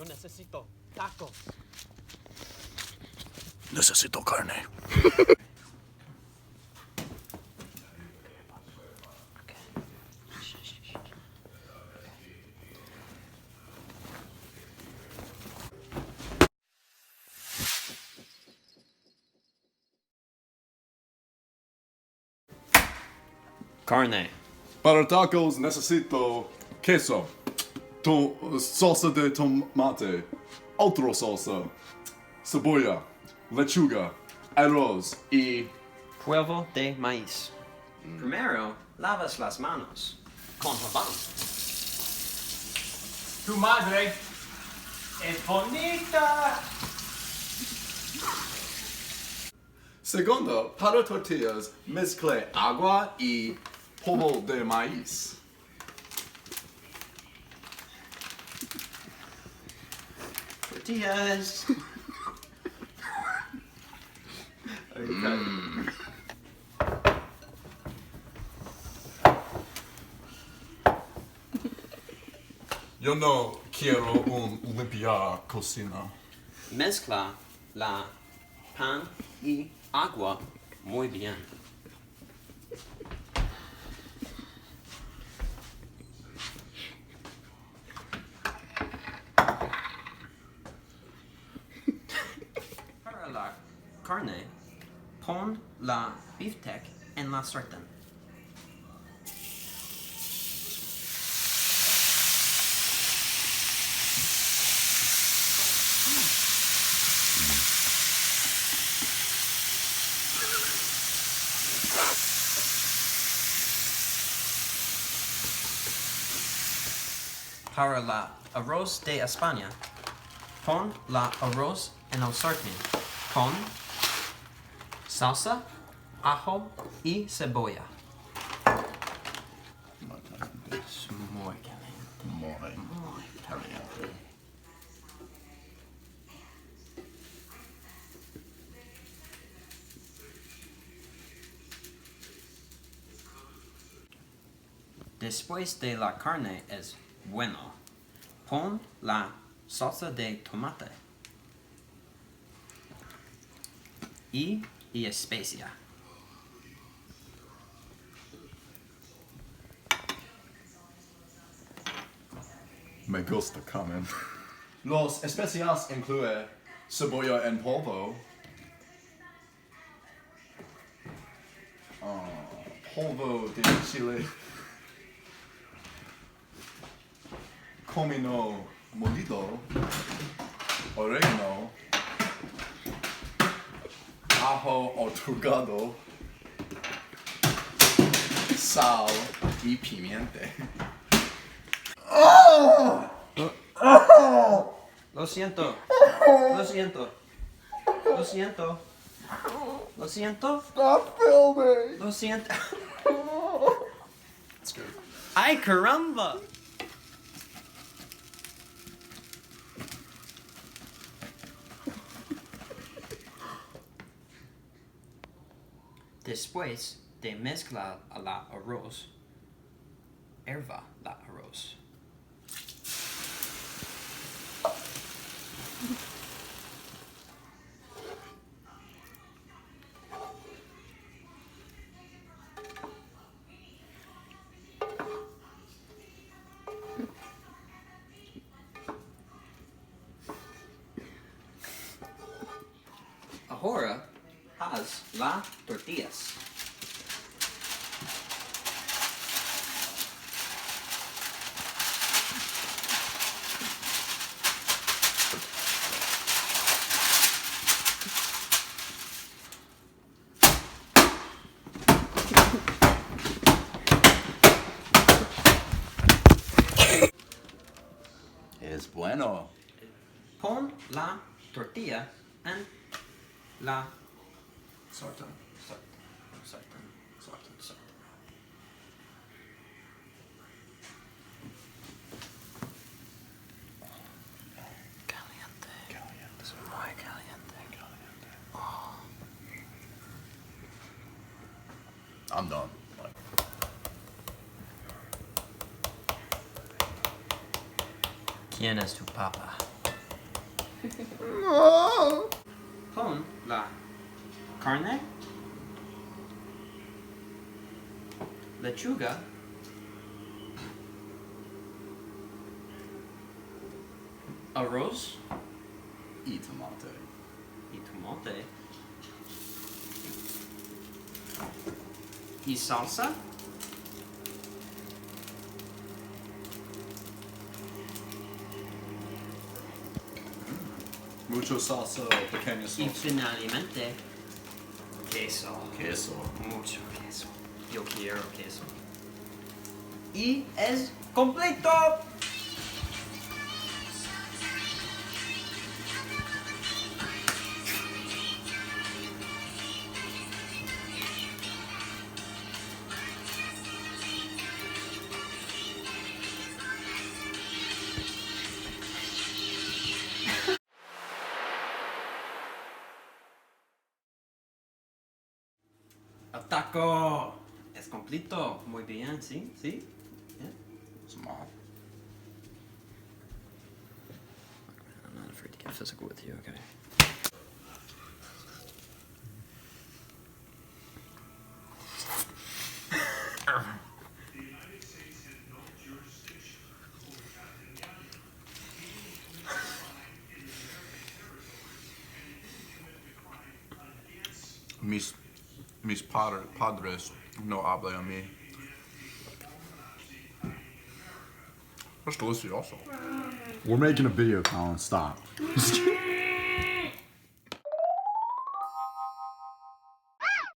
Yo necesito tacos. Necesito carne. Carne. Para tacos necesito queso, salsa de tomate, otra salsa, cebolla, lechuga, arroz y... Huevo de maíz. Primero, lavas las manos con jabón. Tu madre es bonita. Segundo, para tortillas, mezcle agua y polvo de maíz. Tortillas. Yo no quiero un limpia cocina. Mezcla la pan y agua muy bien. Para la carne, pon la beefsteak en la sartén. Para la arroz de España, pon la arroz en el sartén con salsa, ajo y cebolla. Es muy caliente. Muy Caliente. Después de la carne es bueno, pon la salsa de tomate y especia. Me gusta comer. Los especias incluyen cebolla en polvo, polvo de chile, comino molido, orégano, ajo hortugado, sal y pimienta. Lo siento. Lo siento. Lo siento. Lo siento. Stop filming! Lo siento. It's good. ¡Ay, caramba! Después de mezclar la arroz, herva la arroz. Ahora, haz las tortillas. Es bueno. Pon la tortilla en la Sartén. sartén. Caliente. Es muy caliente. Oh. I'm done. ¿Quién es tu papá? Pon la carne, lechuga, arroz Y tomate. y tomate y salsa. Mucho salsa, pequeña Y salsa. finalmente, queso. Queso. Mucho queso. Yo quiero queso. Y es completo. El taco es completo. Muy bien, ¿sí? ¿Sí? Yeah. Small. I'm not afraid to get physical with you, okay? Mis padres no hablan a mí. Es delicioso. We're making a video, Colin. Stop.